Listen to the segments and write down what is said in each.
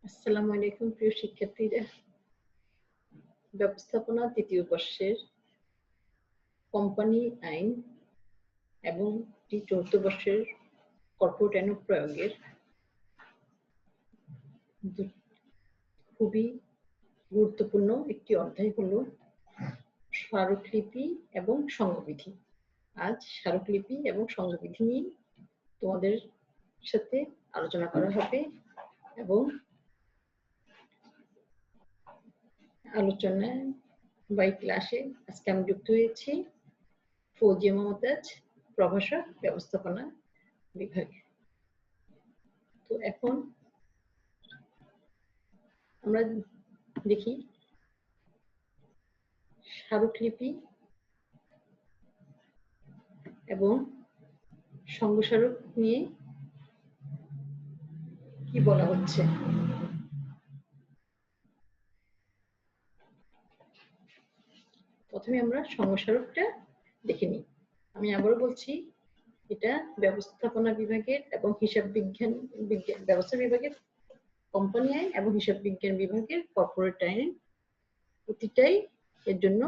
আসসালামু আলাইকুম প্রিয় শিক্ষার্থীরা। ব্যবস্থাপনা তৃতীয় বর্ষের কোম্পানি আইন এবং চতুর্থ বর্ষের কর্পোরেট আইন প্রয়োগের খুবই গুরুত্বপূর্ণ একটি অধ্যায় হলো স্মারকলিপি এবং সংবিধি। আজ স্মারকলিপি এবং সংবিধি নিয়ে তোমাদের সাথে আলোচনা করা হবে এবং আলোচনায় বাই ক্লাসে আজকে আমি যুক্ত হয়েছি ফৌজিয়া মমতাজ, প্রভাষক, ব্যবস্থাপনা বিভাগে। তো এখন আমরা দেখি স্মারকলিপি এবং সংঘস্মারক নিয়ে কি বলা হচ্ছে। প্রথমে আমরা সংঘস্মারকটা দেখে নিই। আমি আবারও বলছি, এটা ব্যবস্থাপনা বিভাগের এবং হিসাব বিজ্ঞান ব্যবস্থা বিভাগের কোম্পানি আইন এবং হিসাব বিজ্ঞান বিভাগের কর্পোরেট আইন, প্রতিটাই এর জন্য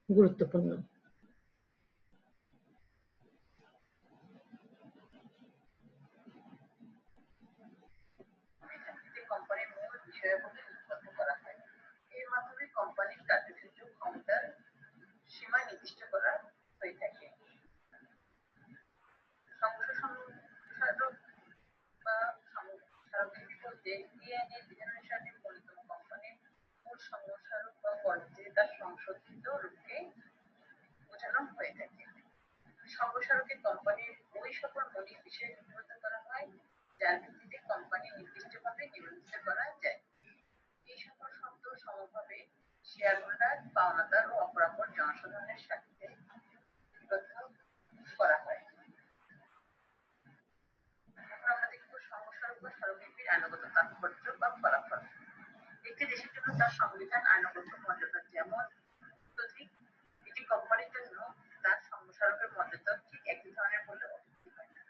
গুরুত্বপূর্ণ। কোম্পানির মূল বিষয়াবলী উৎপন্ন করা হয়। এর মাধ্যমে কোম্পানির কার্যক্ষেত্র ক্ষমতার সীমা নির্দিষ্ট করা হয়ে থাকে। সংঘস্মারক বা স্মারকলিপি বলতে এই আইনের বিধানানুসারে প্রণীত কোম্পানির মূল সংঘস্মারক বা পরবর্তীতে তার সংশোধিত রূপকে বোঝানো হয়ে থাকে। সংঘস্মারকে কোম্পানির ওই সকল মৌলিক বিষয় লিপিবদ্ধ করা হয় যার ভিত্তিতে কোম্পানি নির্দিষ্টভাবে নিবন্ধিত করা যায়। এই সকল শব্দ সমভাবে শেয়ার হোল্ডার, পাওনাদার ও অপরাপর জনসাধারণের স্বার্থে লিপিবদ্ধ করা হয়। এখন আমরা দেখব সংঘস্মারক বা স্মারকলিপির আইনগত তাৎপর্য বা ফলাফল। একটি দেশের জন্য তার সংবিধান আইনগত মর্যাদা যেমন অধিক, এটি কোম্পানির জন্য তার সংঘস্মারকের মর্যাদা ঠিক একই ধরনের বলে অভিহিত হয় না।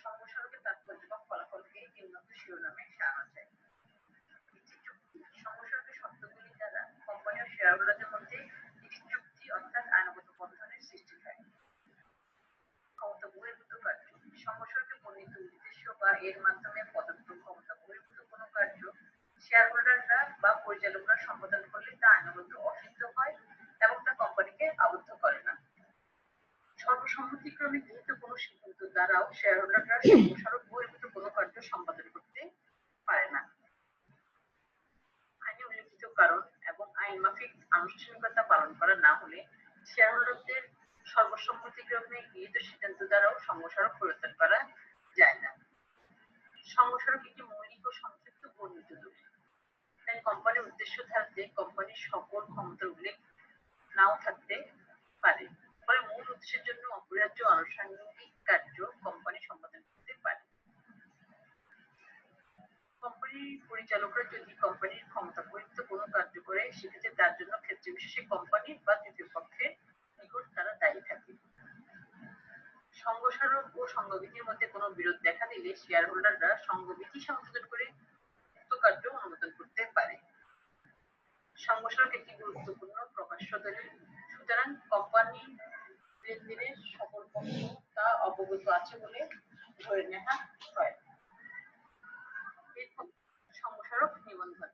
সংঘস্মারকের তাৎপর্য বা ফলাফলকে নিম্নোক্ত শিরোনামে সাজানো যায়। সংঘস্মারকের শর্তগুলি দ্বারা কোম্পানি ও শেয়ার হোল্ডারদের মধ্যে একটি চুক্তি অর্থাৎ আইনগত বন্ধনের সৃষ্টি হয়। ক্ষমতা বহির্ভূত কার্য। সংঘস্মারকে বর্ণিত উদ্দেশ্য বা এর মাধ্যমে প্রদত্ত ক্ষমতা বহির্ভূত কোনো কার্য শেয়ার হোল্ডাররা বা পরিচালকরা সম্পাদন করলে তা আইনগত অসিদ্ধ হয় এবং তা কোম্পানিকে আবদ্ধ করে না। সর্বসম্মতিক্রমে গৃহীত কোনো সিদ্ধান্ত দ্বারাও শেয়ার হোল্ডাররা সংঘস্মারক বহির্ভূত কোনো কার্য সম্পাদন করতে পারে না। আইনে উল্লিখিত কারণ এবং আইন মাফিক আনুষ্ঠানিকতা পালন করা না হলে শেয়ার হোল্ডারদের সর্বসম্মতিক্রমে গৃহীত সিদ্ধান্ত দ্বারাও সংঘস্মারক পরিবর্তন করা যায় না। সংঘস্মারক একটি মৌলিক ও সংক্ষিপ্ত বর্ণিত দলিল। তাই কোম্পানির উদ্দেশ্য থাকতে কোম্পানির সকল ক্ষমতার উল্লেখ নাও থাকতে পারে, ফলে মূল উদ্দেশ্যের জন্য অপরিহার্য আনুষঙ্গিক কার্য কোম্পানি সম্পাদন করতে পারে। কোম্পানির পরিচালকরা যদি কোম্পানির ক্ষমতা বহির্ভূত কোনো কার্য করে, সেক্ষেত্রে তার জন্য ক্ষেত্র বিশেষে কোম্পানি বা তৃতীয় পক্ষের নিকট তারা দায়ী থাকে। সংঘস্মারক ও সংঘবিধির মধ্যে কোনো বিরোধ দেখা দিলে শেয়ার হোল্ডাররা সংঘবিধি সংশোধন করে উক্ত কার্য অনুমোদন করতে পারে। সংঘস্মারক একটি গুরুত্বপূর্ণ প্রকাশ্য দলিল, সুতরাং কোম্পানি লেনদেনের সকল পক্ষ তা অবগত আছে বলে ধরে নেওয়া হয়। সংঘস্মারক নিবন্ধন।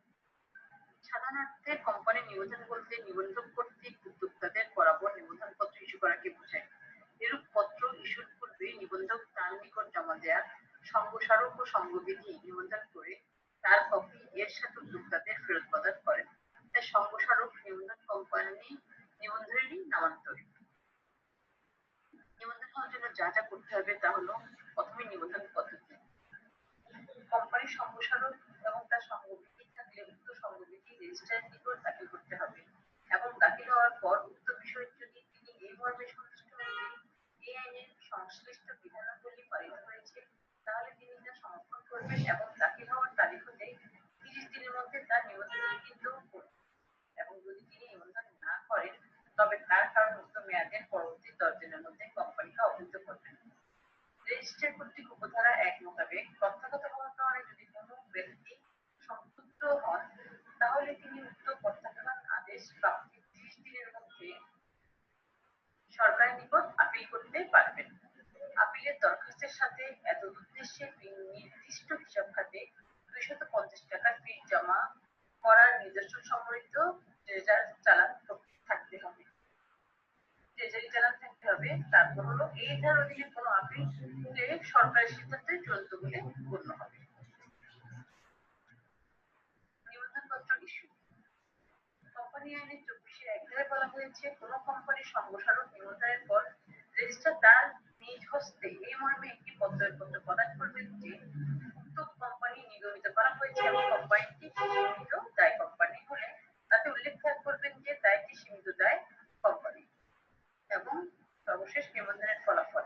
সাধারণার্থে কোম্পানি নিবন্ধন বলতে নিবন্ধক কর্তৃক উদ্যোক্তাদের বরাবর নিবন্ধনপত্র ইস্যু করাকে বোঝায়। এরূপ পত্র ইস্যুর পূর্বে নিবন্ধক তার নিকট জমা দেয়া সংঘস্মারক ও সংঘবিধি নিবন্ধন করে তার কপি এর সাথে উদ্যোক্তাদের ফেরত প্রদান করেন। তাই সংঘস্মারক নিবন্ধন কোম্পানি নিবন্ধনেরই নামান্তর। নিবন্ধন হওয়ার জন্য যা যা করতে হবে তা হলো, প্রথমে নিবন্ধন পদ্ধতি। কোম্পানির সংঘস্মারক এবং তার সংঘবিধি থাকলে উক্ত সংঘবিধি রেজিস্ট্রারের নিকট দাখিল করতে হবে এবং দাখিল হওয়ার পর উক্ত বিষয়ে যদি তিনি এই মর্মে সন্তুষ্ট হন যে এই আইনের সংশ্লিষ্ট বিধানাবলী পালিত হয়েছে, তাহলে তিনি তা সমর্থন করবেন এবং দাখিল হওয়ার তারিখ হতে 30 দিনের মধ্যে তার নিবন্ধন কিন্তু করবেন। এবং যদি তিনি নিবন্ধন না করেন, তবে তার কারণ উক্ত মেয়াদের পরবর্তী 10 দিনের মধ্যে কোম্পানিকে অবহিত করবেন। রেজিস্ট্রার কর্তৃক উপধারা 1 মোতাবেক প্রত্যাগত হওয়ার কারণে যদি কোনো ব্যক্তি প্রাপ্তির 30 দিনের মধ্যে সরকারের নিকট আপিল করতে পারবেন। আপিলের দরখাস্তের সাথে এত উদ্দেশ্যে নির্দিষ্ট হিসাব খাতে 250 টাকার ফি জমা করার নিদর্শন সম্বলিত ট্রেজারি চালান থাকতে হবে। ট্রেজারি চালান থাকতে হবে। তারপর হলো এই ধারার অধীনে কোনো আপিল সরকারের সিদ্ধান্তে চূড়ান্ত বলে গণ্য হবে। নিবন্ধনপত্র ইস্যু। কোম্পানি আইনের 24 এক ধারায় বলা হয়েছে, কোন কোম্পানির সম্প্রসারণ নিবন্ধনের পর রেজিস্ট্রার তার নিজ হস্তে এই মর্মে একটি পত্র প্রদান করবেন যে উক্ত কোম্পানি নিগমিত করা হয়েছে এবং কোম্পানিটি সীমিত দায় কোম্পানি হলে তাতে উল্লেখ করবেন যে দায়টি সীমিত দায় কোম্পানি এবং সর্বশেষ নিবন্ধনের ফলাফল।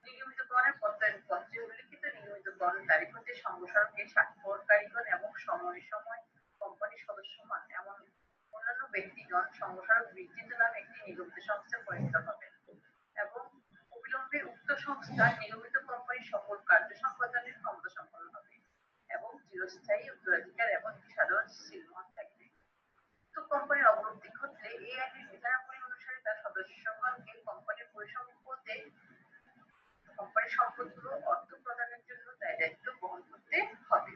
নিগমিতকরণের পত্রে উল্লিখিত নিগমিতকরণ তারিখ হতে সম্প্রসারণকে স্বাক্ষরকারীগণ এবং সময় কোম্পানির সদস্যমান এমন অন্যান্য ব্যক্তিগণ সম্প্রসারক বিস্তৃত নামে একটি নিগমিত সংস্থা পরিণত হবেন এবং অবিলম্বে উক্ত সংস্থা নিগমিত কোম্পানির সকল কার্য সম্পাদনের ক্ষমতা সম্পন্ন হবে এবং চিরস্থায়ী উত্তরাধিকার এবং সাধারণ সিলমোহর থাকবে। উক্ত কোম্পানির অবনতি ঘটলে এই আইনের বিধানাবলী অনুসারে তার সদস্যগণকে কোম্পানির পরিসম্পদে কোম্পানির সম্পদগুলো অর্থ প্রদানের জন্য দায় দায়িত্ব বহন করতে হবে।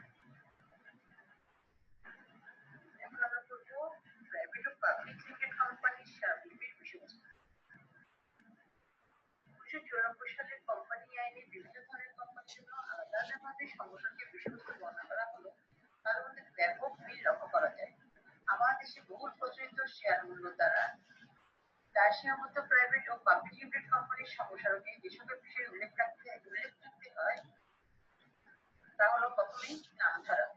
এখন আমরা পড়ব প্রাইভেট ও পাবলিক লিমিটেড কোম্পানির সার্বিক বিষয়বস্তু। 1994 সালের কোম্পানি আইনে বিভিন্ন ধরনের কোম্পানির জন্য আলাদাভাবে সংগঠনকে বিষয়বস্তু বর্ণনা করা হলো। তার মধ্যে ব্যাপক মিল লক্ষ্য করা যায়। আমাদের দেশে বহুল প্রচলিত শেয়ার মূল্য দ্বারা সীমাবদ্ধ প্রাইভেট ও পাবলিক লিমিটেড কোম্পানির সম্প্রসারণে যে সকল বিষয়ে উল্লেখ রাখতে হয় তা হলো প্রথমেই নামধারা,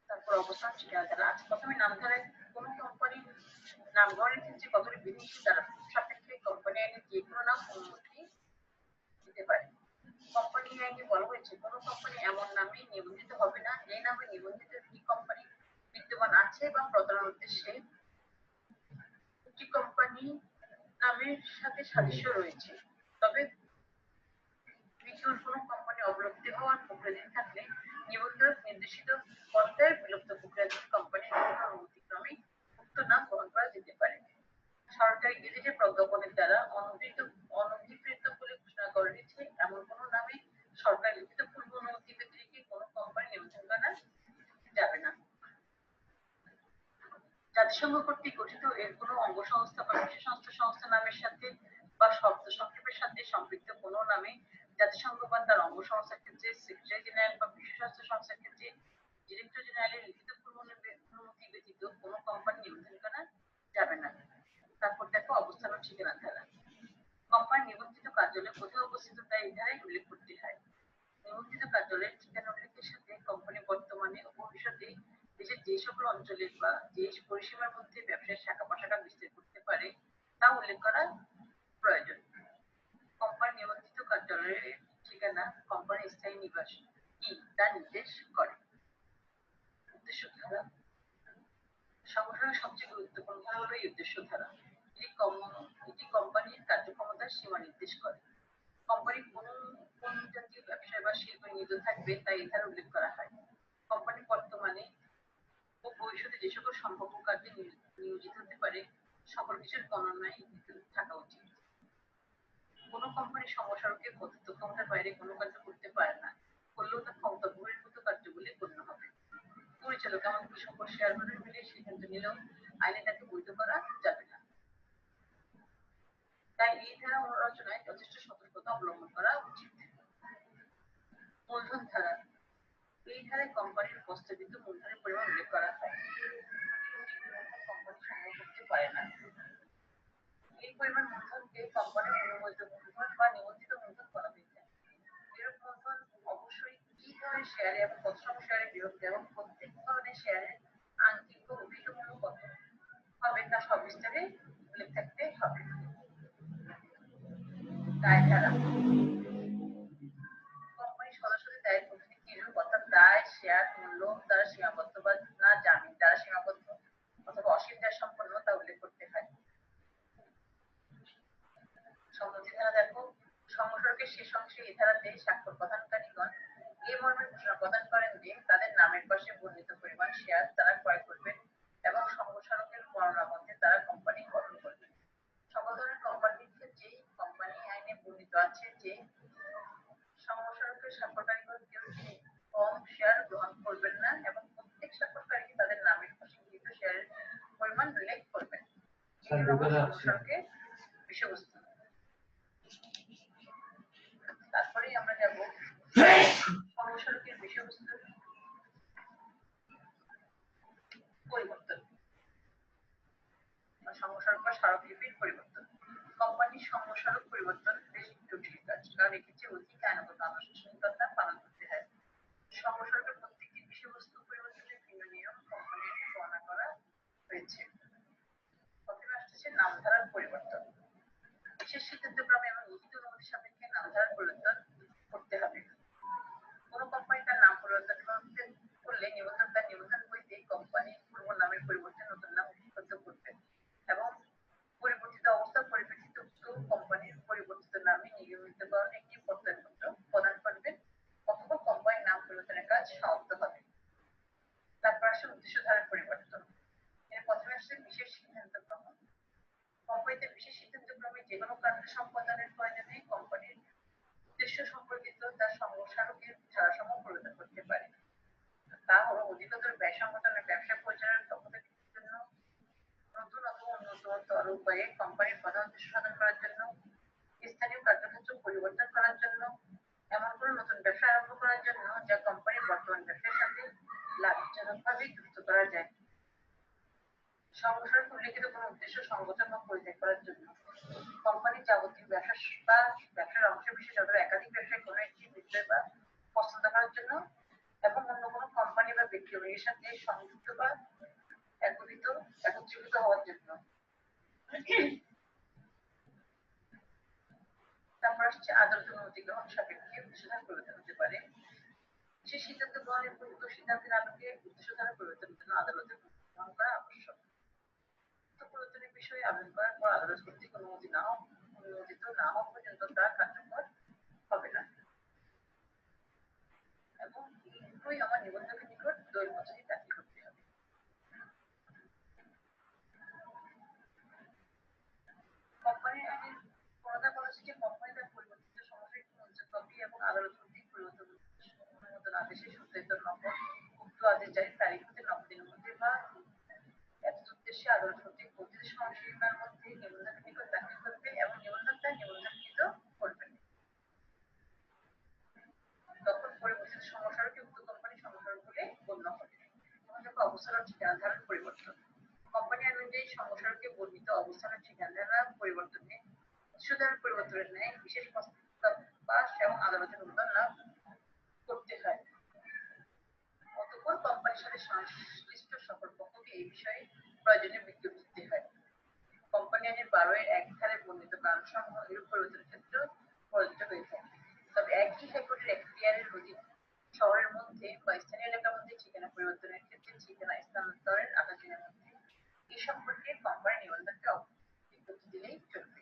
তারপর অবস্থান ঠিকানা ধারা। প্রথমে নামধারায় কোন কোম্পানির নামকরণের ক্ষেত্রে কতটি বিধিনিষেধ দ্বারা সাপেক্ষে কোম্পানি আইনে যে কোনো নাম অনুমতি দিতে পারে। কোম্পানি আইনে বলা হয়েছে কোন কোম্পানি এমন নামে নিবন্ধিত হবে না যে নামে নিবন্ধিত একটি কোম্পানি বিদ্যমান আছে বা প্রতারণার উদ্দেশ্যে একটি কোম্পানি নামের সাথে সাদৃশ্য রয়েছে। তবে বিদ্যমান কোন কোম্পানি অবলুপ্তি হওয়ার প্রক্রিয়াধীন থাকলে নিবন্ধক নির্দেশিত পর্যায়ে বিলুপ্ত প্রক্রিয়াধীন কোম্পানির অনুমতিক্রমে উক্ত নাম গ্রহণ করা যেতে পারে। সরকারি গেজেটে প্রজ্ঞাপনের দ্বারা অনধিকৃত বলে ঘোষণা করা হয়েছে এমন কোন নামে সরকার লিখিত পূর্ব অনুমতি ব্যতিরেকে কোন কোম্পানি নিবন্ধন করা যাবে না। জাতিসংঘ কর্তৃক গঠিত এর কোন অঙ্গ সংস্থা বা বিশেষ সংস্থা নামের সাথে বা শব্দ সংক্ষেপের সাথে সম্পৃক্ত কোন নামে জাতিসংঘ বা তার অঙ্গ সংস্থার ক্ষেত্রে সেক্রেটারি জেনারেল বা বিশেষ সংস্থার ক্ষেত্রে ডিরেক্টর জেনারেলের লিখিত পূর্ব অনুমতি ব্যতীত কোন কোম্পানি নিবন্ধন করা যাবে না। তারপর দেখো অবস্থান ও ঠিকানা ধারা। কোম্পানি নিবন্ধিত কার্যালয় কোথায় অবস্থিত তা এই ধারায় উল্লেখ করতে হয়। নিবন্ধিত কার্যালয়ের ঠিকানা উল্লেখের সাথে কোম্পানি বর্তমানে ও ভবিষ্যতে দেশের যে সকল অঞ্চলে বা দেশ পরিসীমার মধ্যে ব্যবসায় শাখা প্রশাখা বিস্তার করতে পারে তা উল্লেখ করা প্রয়োজন। কোম্পানি নিবন্ধিত কার্যালয়ের ঠিকানা কোম্পানির স্থায়ী নিবাস কি তা নির্দেশ করে। উদ্দেশ্য ধারা। সংগঠনের সবচেয়ে গুরুত্বপূর্ণ ধারা হলো এই উদ্দেশ্য ধারা। এটি কোম্পানির কার্যক্ষমতার সীমা নির্দেশ করে। কোম্পানি কোন জাতীয় ব্যবসায় বা শিল্পে নিয়োজিত থাকবে তা এই ধারা উল্লেখ করা হয়। কোম্পানি বর্তমানে ও ভবিষ্যতে যে সকল সম্ভাব্য কাজে নিয়োজিত হতে পারে সকল কিছুর গণনায় থাকা উচিত। কোন কোম্পানি সম্প্রসারণকে কর্তৃত্ব ক্ষমতার বাইরে কোনো কার্য করতে পারে না, করলেও তা ক্ষমতা বহির্ভূত কার্য বলে গণ্য হবে। পরিচালক এমনকি সকল শেয়ার হোল্ডার মিলে সিদ্ধান্ত নিলেও আইনে তাকে বৈধ করা যাবে না। তাই এই ধারা রচনায় যথেষ্ট সতর্কতা অবলম্বন করা উচিত। মূলধন ধারা। এই ধারায় কোম্পানির প্রস্তাবিত মূলধনের পরিমাণ উল্লেখ করা হয়। কোম্পানি সংগ্রহ করতে পারে না। এই পরিমাণ মূলধনকে কোম্পানির অনুমোদিত মূলধন বা নিবন্ধিত মূলধন বলা হয়ে থাকে। এরূপ মূলধন অবশ্যই কি ধরনের শেয়ারে এবং কত সংখ্যক শেয়ারে বিভক্ত এবং প্রত্যেক ধরনের শেয়ারের আংশিক ও অভিহিত মূল্য কত হবে তা সবিস্তারে উল্লেখ থাকতে হবে। দায় ধারা। কোম্পানির সদস্যদের দায়ের পদ্ধতি কিরূপ, অর্থাৎ দায় শেয়ার মূল্য দ্বারা সীমাবদ্ধ বা না জামিন দ্বারা সীমাবদ্ধ অথবা অসীম দায় সম্পন্ন তা উল্লেখ করতে হয়। সম্মতি ধারা দেখো। সম্প্রসারণের শেষ অংশে এই ধারাতে স্বাক্ষর প্রদানকারীগণ এই মর্মে ঘোষণা প্রদান করেন যে তাদের নামের পাশে বর্ণিত পরিমাণ শেয়ার তারা ক্রয় করবেন এবং সম্প্রসারকের বর্ণনা মধ্যে তারা কোম্পানি গঠন করবেন। সকল ধরনের কোম্পানির ক্ষেত্রেই কোম্পানি আইনে বর্ণিত আছে যে সম্প্রসারকের স্বাক্ষরকারীগণ কেউ কম শেয়ার গ্রহণ করবেন না এবং প্রত্যেক স্বাক্ষরকারী তাদের নামের পাশে গৃহীত শেয়ারের পরিমাণ উল্লেখ করবেন। সম্প্রসারকের বিষয়বস্তু। তারপরে আমরা যাব সম্প্রসারকের বিষয়বস্তু পরিবর্তন। সম্প্রসারক বা স্মারকলিপির পরিবর্তন। কোম্পানির সম্প্রসারক পরিবর্তন বেশ জটিল কাজ, কারণ এক্ষেত্রে অধিক আইনগত আনুষ্ঠানিকতা পালন করতে হয়। সম্প্রসারকের প্রত্যেকটি বিষয়বস্তু পরিবর্তনের ভিন্ন নিয়ম কোম্পানিতে বর্ণনা করা হয়েছে। প্রথমে আসছে নামধারার পরিবর্তন। বিশেষ সিদ্ধান্তক্রমে এবং লিখিত অনুমতি সাপেক্ষে নামধারার পরিবর্তন করতে হবে। কোন কোম্পানি তার নাম পরিবর্তন করলে নিবন্ধক তার নিবন্ধন বইতে কোম্পানির পূর্ব নামের পরিবর্তে নতুন নাম লিপিবদ্ধ করবেন এবং পরিবর্তিত অবস্থার পরিপ্রেক্ষিতে উক্ত কোম্পানির পরিবর্তিত নামে নিয়মিতকরণ একটি প্রত্যয়নপত্র প্রদান করবেন অথবা কোম্পানির নাম পরিবর্তনের কাজ সমাপ্ত হবে। তারপর আসে উদ্দেশ্য ধারার পরিবর্তন। এর প্রথমে আসছে বিশেষ সিদ্ধান্তক্রম। কোম্পানিতে বিশেষ সিদ্ধান্তক্রমে যে কোনো কার্য সম্পাদনের প্রয়োজনে কোম্পানির উদ্দেশ্য সম্পর্কিত তার সম্প্রসারকের ধারাসমূহ পরিবর্তন করতে পারে। তা হলো অধিকতর ব্যয় সংগঠনের ব্যবসা পরিচালনার দক্ষতা বৃদ্ধির জন্য, নতুন অথবা উন্নততর উপায়ে কোম্পানির প্রধান উদ্দেশ্য সাধন করার জন্য, স্থানীয় কার্যক্ষেত্র পরিবর্তন করার জন্য, এমন কোনো নতুন ব্যবসা আরম্ভ করার জন্য যা কোম্পানির বর্তমান ব্যবসার সাথে লাভজনকভাবে যুক্ত করা যায়। সম্প্রসারক উল্লেখিত কোনো উদ্দেশ্য সংগঠন বা পরিত্যাগ করার জন্য, কোম্পানির যাবতীয় ব্যবসা বা ব্যবসার অংশ বিশেষ অথবা একাধিক ব্যবসায় কোনো একটি বিক্রয় বা পছন্দ করার জন্য এবং অন্য কোনো কোম্পানি বা ব্যক্তির সাথে সংযুক্ত বা একত্রীভূত হওয়ার জন্য। তারপর আসছে আদালত অনুমতি গ্রহণ সাপেক্ষে উদ্দেশ্য ধারা পরিবর্তন হতে পারে। বিশেষ সিদ্ধান্ত গ্রহণের পূর্ব সিদ্ধান্তের আলোকে উদ্দেশ্য ধারা পরিবর্তনের জন্য আদালতের গ্রহণ করা আবশ্যক। পরিবর্তনের বিষয়ে আবেদন করার পর আদালত কর্তৃক অনুমোদিত না হওয়া পর্যন্ত তা কার্যকর হবে না এবং এগুলোই আমার নিবন্ধকের নিকট দৈর মজুরি দাখিল করতে হবে। কোম্পানি আইনের প্রণেতা বলেছে যে কোম্পানি তার পরিবর্তিত সমসাময়িক মঞ্জুর কপি এবং আদালত কর্তৃক পরিবর্তন আদেশের সত্যায়িত নকল উক্ত আদেশ জারির তারিখ হতে 90 দিনের মধ্যে বা উদ্দেশ্যে আদালত কর্তৃক বর্ধিত সময়সীমার মধ্যে নিবন্ধকের নিকট দাখিল করবে এবং নিবন্ধক তা নিবন্ধনকৃত করবেন। তখন পরিবর্তিত সম্প্রসারকে উক্ত কোম্পানি সম্প্রসারক বলে গণ্য হবে। অবস্থান ও ঠিকানা ধারার পরিবর্তন। কোম্পানি অনুযায়ী সম্প্রসারকে বর্ণিত অবস্থান ও ঠিকানা ধারা পরিবর্তনে উদ্দেশ্য ধারার পরিবর্তনের ন্যায় বিশেষ প্রস্তাব পাস এবং আদালতের অনুমোদন লাভ করতে হয়। অতঃপর কোম্পানির সাথে সংশ্লিষ্ট সকল পক্ষকে এই বিষয়ে প্রয়োজনীয় বিজ্ঞপ্তি দিতে হয়। কোম্পানি আইনের 12-1 ধারায় বর্ণিত কারণসমূহ এরূপ পরিবর্তনের ক্ষেত্রে প্রযোজ্য হয়ে থাকে। তবে একই হাইকোর্টের এখতিয়ারের অধীন শহরের মধ্যে বা স্থানীয় এলাকার মধ্যে ঠিকানা পরিবর্তনের ক্ষেত্রে ঠিকানা স্থানান্তরের 28 দিনের মধ্যে এই সম্পর্কে কোম্পানি নিবন্ধককে বিজ্ঞপ্তি দিলেই চলবে।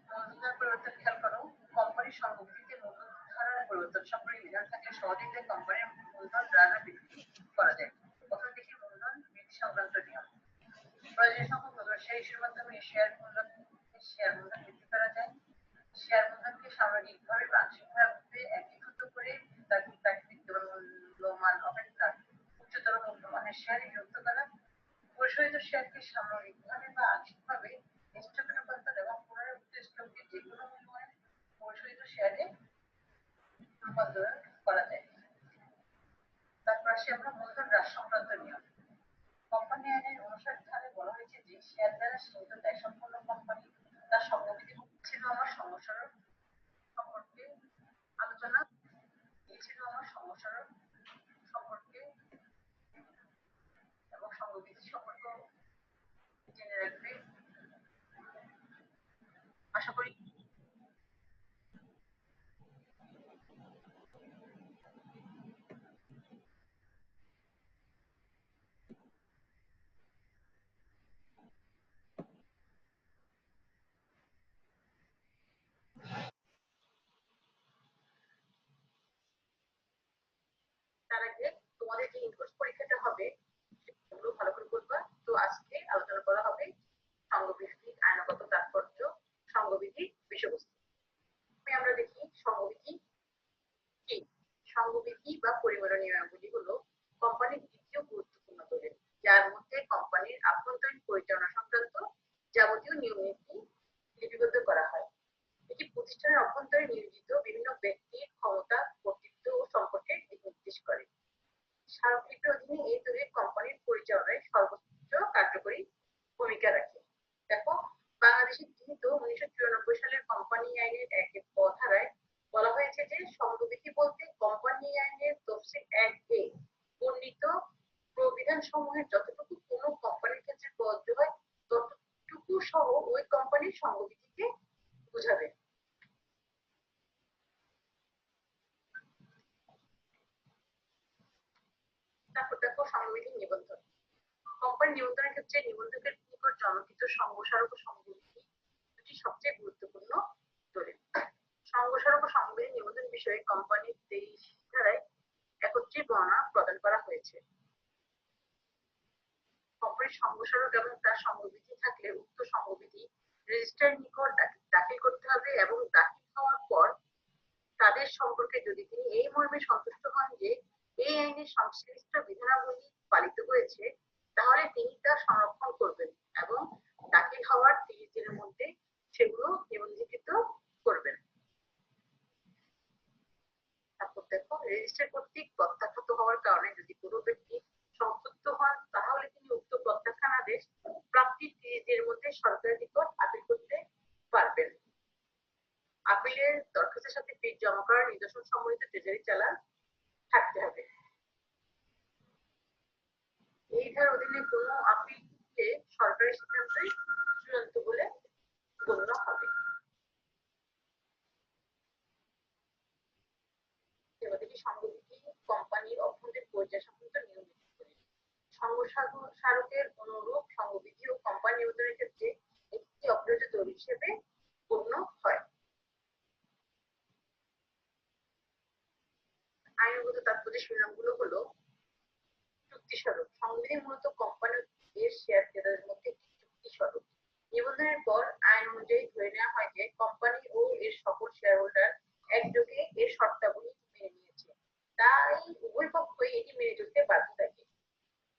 মূলধন পরিবর্তন খেয়াল করো। কোম্পানির সম্পত্তিতে মূলধন ধারার পরিবর্তন সম্পর্কে বিধান থাকলে সহজেই কোম্পানির মূলধন ধারণা বৃদ্ধি করা যায়। প্রথম দেখি মূলধন বৃদ্ধি সংক্রান্ত নিয়ম। প্রয়োজনীয় সংখ্যক নতুন শেয়ার ইস্যুর মাধ্যমে শেয়ার মূলধন বৃদ্ধি করা যায়। শেয়ার মূলধনকে সামগ্রিকভাবে বা আংশিকভাবে একীভূত করে তাকে বিদ্যমান মূল্যমান অপেক্ষা উচ্চতর মূল্যমানের শেয়ারে বিভক্ত করা। পরিশোধিত শেয়ারকে সামগ্রিকভাবে বা আংশিকভাবে স্টকে রূপান্তর এবং পুনরাবৃত্ত স্টককে যে কোনো মূল্যমানের পরিশোধিত শেয়ারে রূপান্তর করা যায়। তারপর আসি আমরা মূলধন হ্রাস সংক্রান্ত নিয়ম। কোম্পানি আইনের 59 ধারায় বলা হয়েছে যে শেয়ার দ্বারা সীমিত দায় সম্পন্ন কোম্পানি তার সংবিধি ছিল আমার সম্প্রসারণ সম্পর্কে আলোচনা সম্পর্কে এবং সংবিধি সম্পর্ক জেনে রাখবে। আশা করি বিষয়বস্তু। আমরা দেখি সংবিধি কি। সংবিধি বা পরিমাণ নিয়মাবলী হলো কোম্পানির দ্বিতীয় গুরুত্বপূর্ণ দলিল, যার মধ্যে কোম্পানির আভ্যন্তরীণ পরিচালনা সংক্রান্ত যাবতীয় নিয়ম নীতি লিপিবদ্ধ করা হয়। এটি প্রতিষ্ঠানের অভ্যন্তরে নিয়োজিত বিভিন্ন ব্যক্তির ক্ষমতা, কর্তৃত্ব ও সম্পর্কে দিক নির্দেশ করে। স্মারকলিপির অধীনে এই দলিল কোম্পানির পরিচালনায় সর্বোচ্চ কার্যকরী ভূমিকা রাখে। দেখো, বাংলাদেশে গৃহীত 1994 সালের কোম্পানি আইনের 1 ধারায় বলা হয়েছে যে সংবিধি বলতে কোম্পানি আইনের তফসিল 1 বর্ণিত প্রবিধান সমূহের যতটুকু কোনো কোম্পানির ক্ষেত্রে প্রযোজ্য হয় ততটুকু সহ ওই কোম্পানির সংবিধিকে বোঝাবে। তারপর দেখো সংবিধির নিবন্ধন। কোম্পানি নিবন্ধনের ক্ষেত্রে নিবন্ধকের নিকট জনকৃত সংঘস্মারক ও সংবিধি দুটি সবচেয়ে গুরুত্বপূর্ণ দলিল। সংঘস্মারক ও সংবিধি নিবন্ধন বিষয়ে কোম্পানির 23 ধারায় একত্রে বর্ণনা প্রদান করা হয়েছে। কোম্পানির সংঘস্মারক এবং তার সংবিধি থাকলে উক্ত সংবিধি রেজিস্ট্রারের নিকট দাখিল করতে হবে এবং দাখিল হওয়ার পর তাদের সম্পর্কে যদি তিনি এই মর্মে সন্তুষ্ট হন যে এই আইনের সংশ্লিষ্ট বিধানাবলী পালিত হয়েছে, তাহলে তিনি তা সংরক্ষণ করবেন এবং দাখিল হওয়ার 30 দিনের মধ্যে সেগুলো নিবন্ধীকৃত করবেন। তারপর দেখো, রেজিস্ট্রার কর্তৃক প্রত্যাখ্যাত হওয়ার কারণে যদি কোনো ব্যক্তি সংযুক্ত হন, তাহলে তিনি উক্ত প্রত্যাখ্যান আদেশ প্রাপ্তির 30 দিনের মধ্যে সরকারের নিকট আপিল করতে পারবেন। আপিলের দরখাস্তের সাথে ফি জমা করার নিদর্শন সম্বলিত ট্রেজারি চালান থাকতে হবে। এই ধারার অধীনে কোনো আপিলকে সরকারি সিদ্ধান্তে চূড়ান্ত বলে গণ্য হবে। সংবিধি কোম্পানির অভ্যন্তরীণ পরিচয় সংক্রান্ত নিয়ম নীতি করে। সংঘস্মারকের অনুরূপ সংবিধি ও কোম্পানি নিবন্ধনের ক্ষেত্রে একটি অপরিহার্য দলিল হিসেবে গণ্য হয়। আইনগত তাৎপর্য শিরোনামগুলো হলো চুক্তি স্বরূপ। সংবিধি মূলত কোম্পানি এর শেয়ার ক্রেতাদের মধ্যে একটি চুক্তি স্বরূপ। নিবন্ধনের পর আইন অনুযায়ী ধরে নেওয়া হয় যে কোম্পানি ও এর সকল শেয়ার হোল্ডার একযোগে এর শর্তাবলী মেনে নিয়েছে, তাই উভয় পক্ষই এটি মেনে চলতে বাধ্য থাকে।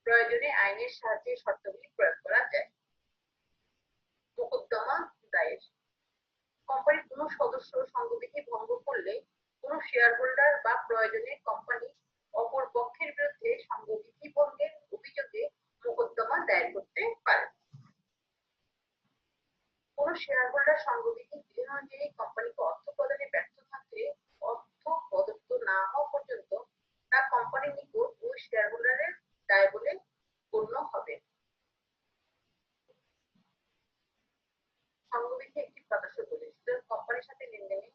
প্রয়োজনে আইনের সাহায্যে শর্তাবলী প্রয়োগ করা যায়। মোকদ্দমা দায়ের। কোম্পানির কোনো সদস্য সংবিধি ভঙ্গ করলে কোনো শেয়ার হোল্ডার বা প্রয়োজনে কোম্পানি অপর পক্ষের বিরুদ্ধে সংবিধি ভঙ্গের অভিযোগে মোকদ্দমা দায়ের করতে পারে। কোনো শেয়ার হোল্ডার সংবিধি বিধান অনুযায়ী কোম্পানিকে অর্থ প্রদানে ব্যর্থ থাকলে অর্থ প্রদত্ত না হওয়া পর্যন্ত তা কোম্পানির নিকট ওই শেয়ার হোল্ডারের দায় বলে গণ্য হবে। সংবিধি একটি প্রকাশ্য দলিল, কোম্পানির সাথে লেনদেনে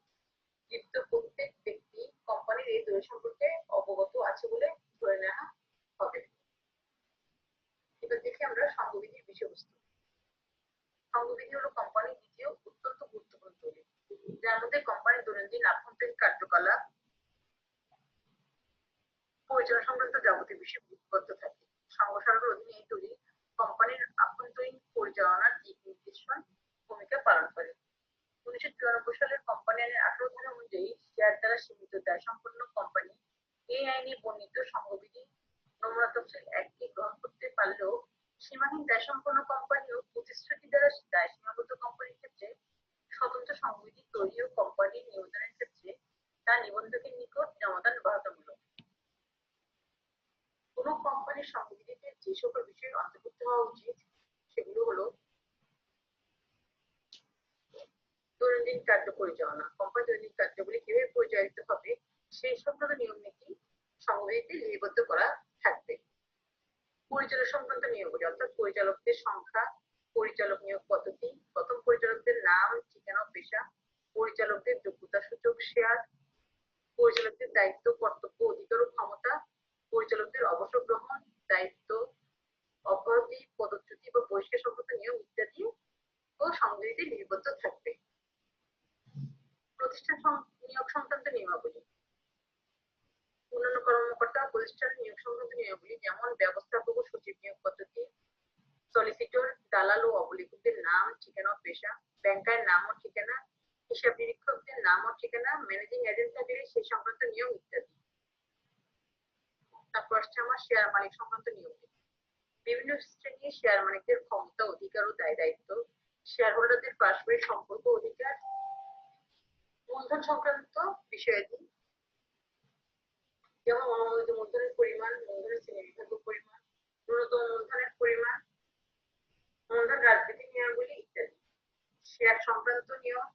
লিপ্ত প্রত্যেক ব্যক্তি কোম্পানির এই দলিল সম্পর্কে অবগত আছে বলে ধরে নেওয়া হবে। এবার দেখি আমরা সংবিধির বিষয়বস্তু। সংবিধি হলো কোম্পানির দ্বিতীয় অত্যন্ত গুরুত্বপূর্ণ দলিল, যার মধ্যে কোম্পানির দৈনন্দিন আভ্যন্তরীণ কার্যকলাপ পরিচালনা সংক্রান্ত যাবতীয় বিষয় লিপিবদ্ধ থাকে। সংঘস্মারকের অধীনে এই দলিল কোম্পানির আভ্যন্তরীণ পরিচালনার দিক নির্দেশন ভূমিকা পালন করে। 1994 সালের কোম্পানি আইনের 18 ধারা অনুযায়ী শেয়ার দ্বারা সীমিত দায় সম্পন্ন কোম্পানি এই আইনে বর্ণিত সংবিধি নমুনা তফসিল 1 গ্রহণ করতে পারলেও সীমাহীন দায় সম্পন্ন কোম্পানি ও প্রতিশ্রুতি দ্বারা দায় সীমাবদ্ধ কোম্পানির ক্ষেত্রে স্বতন্ত্র সংবিধি তৈরি ও কোম্পানির নিবন্ধনের ক্ষেত্রে তা নিবন্ধকের নিকট জমাদান বাধ্যতামূলক। কোনো কোম্পানির সংবিধিতে যে সকল বিষয় অন্তর্ভুক্ত হওয়া উচিত সেগুলো হলো দৈনন্দিন কার্য পরিচালনা। কোম্পানির দৈনন্দিন কার্যাবলী কিভাবে পরিচালিত হবে সেই সংক্রান্ত নিয়ম নীতি সংবিধিতে লিপিবদ্ধ করা থাকবে। পরিচালক সংক্রান্ত নিয়মাবলী, অর্থাৎ পরিচালকদের সংখ্যা, পরিচালক নিয়োগ পদ্ধতি, প্রথম পরিচালকদের নাম, ঠিকানা, পেশা, পরিচালকদের যোগ্যতা সূচক শেয়ার, পরিচালকদের দায়িত্ব, কর্তব্য, অধিকার ও ক্ষমতা, পরিচালকদের অবসর গ্রহণ, দায়িত্ব অব্যাহতি, পদচ্যুতি বা বহিষ্কার সংক্রান্ত নিয়ম ইত্যাদি ও সংবিধিতে লিপিবদ্ধ থাকবে। প্রতিষ্ঠান নিয়োগ সংক্রান্ত নিয়মাবলী, অন্যান্য কর্মকর্তা প্রতিষ্ঠান নিয়োগ সংক্রান্ত নিয়মাবলী, যেমন ব্যবস্থাপক ও সচিব নিয়োগ পদ্ধতি, সলিসিটর, দালাল ও অবলিকদের নাম, ঠিকানা, পেশা, ব্যাংকারের নাম ও ঠিকানা, হিসাব নিরীক্ষকদের নাম ও ঠিকানা, ম্যানেজিং এজেন্ট থাকলে সেই সংক্রান্ত নিয়ম ইত্যাদি। তারপর আসছে আমার শেয়ার মালিক সংক্রান্ত নিয়ম। বিভিন্ন শ্রেণীর শেয়ার মালিকদের ক্ষমতা, অধিকার ও দায়-দায়িত্ব, শেয়ার হোল্ডারদের পারস্পরিক সম্পর্ক, অধিকার, মূলধন সংক্রান্ত বিষয়াদি, যেমন অনুমোদিত মূলধনের পরিমাণ, মূলধনের শ্রেণীবিভাগ ও পরিমাণ, ন্যূনতম মূলধনের পরিমাণ, মূলধন রাজনীতির নিয়মগুলি ইত্যাদি। শেয়ার সংক্রান্ত নিয়ম,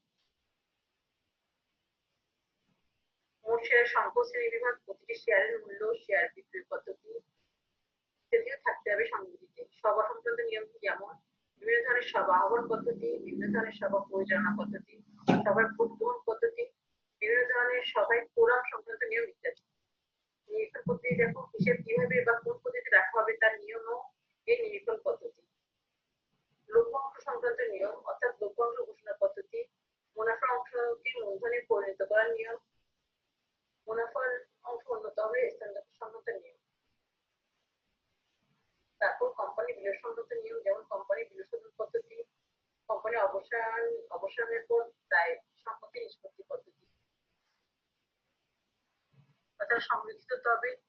মোট শেয়ারের সংখ্যা, শ্রেণীবিভাগ, প্রতিটি শেয়ারের মূল্য, শেয়ার বিক্রির পদ্ধতি ইত্যাদিও থাকতে হবে সংবিধিতে। সভা সংক্রান্ত নিয়ম যেমন বিভিন্ন ধরনের সভা আহ্বান পদ্ধতি, বিভিন্ন ধরনের সভা পরিচালনা পদ্ধতি, সভার ভোট গ্রহণ পদ্ধতি, বিভিন্ন ধরনের সভায় কোরাম সংক্রান্ত নিয়ম ইত্যাদি। নিরীক্ষণ পদ্ধতি দেখো, হিসেব কিভাবে বা কোন পদ্ধতিতে রাখা হবে তার নিয়ম ও এই নিরীক্ষণ পদ্ধতি। লভ্যাংশ সংক্রান্ত নিয়ম, অর্থাৎ লভ্যাংশ ঘোষণা পদ্ধতি, মুনাফা অংশকে মূলধনে পরিণত করার নিয়ম, মুনাফার অংশ উন্নত হবে স্থানান্তর সংক্রান্ত নিয়ম। তারপর কোম্পানি বিলয় সংক্রান্ত নিয়ম, যেমন কোম্পানি বিলয় পদ্ধতি, কোম্পানি অবসানের পর দায় সম্পত্তি নিষ্পত্তি পদ্ধতি। তাছাড়া সংরক্ষিত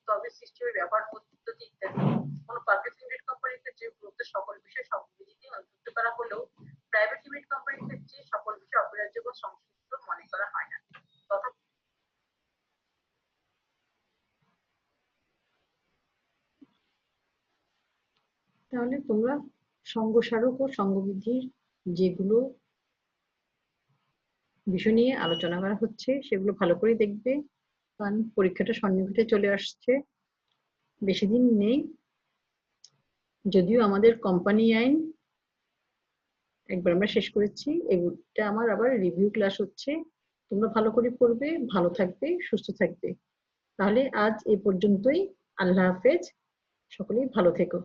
তবে সিস্টেমের ব্যবহার পদ্ধতি ইত্যাদি। কোন পাবলিক লিমিটেড কোম্পানির ক্ষেত্রে উপরোক্ত সকল বিষয় সংবিধিতে অন্তর্ভুক্ত করা হলেও প্রাইভেট লিমিটেড কোম্পানির ক্ষেত্রে সকল বিষয় অপরিহার্য বা সংশ্লিষ্ট মনে করা হয় না। তাহলে তোমরা সংঘস্মারক ও সংঘবিধির যেগুলো বিষয় নিয়ে আলোচনা করা হচ্ছে সেগুলো ভালো করে দেখবে, কারণ পরীক্ষাটা সন্নিকটে চলে আসছে, বেশি দিন নেই। যদিও আমাদের কোম্পানি আইন একবার আমরা শেষ করেছি, এটা আমার আবার রিভিউ ক্লাস হচ্ছে। তোমরা ভালো করে পড়বে, ভালো থাকবে, সুস্থ থাকবে। তাহলে আজ এ পর্যন্তই। আল্লাহ হাফেজ, সকলেই ভালো থেকো।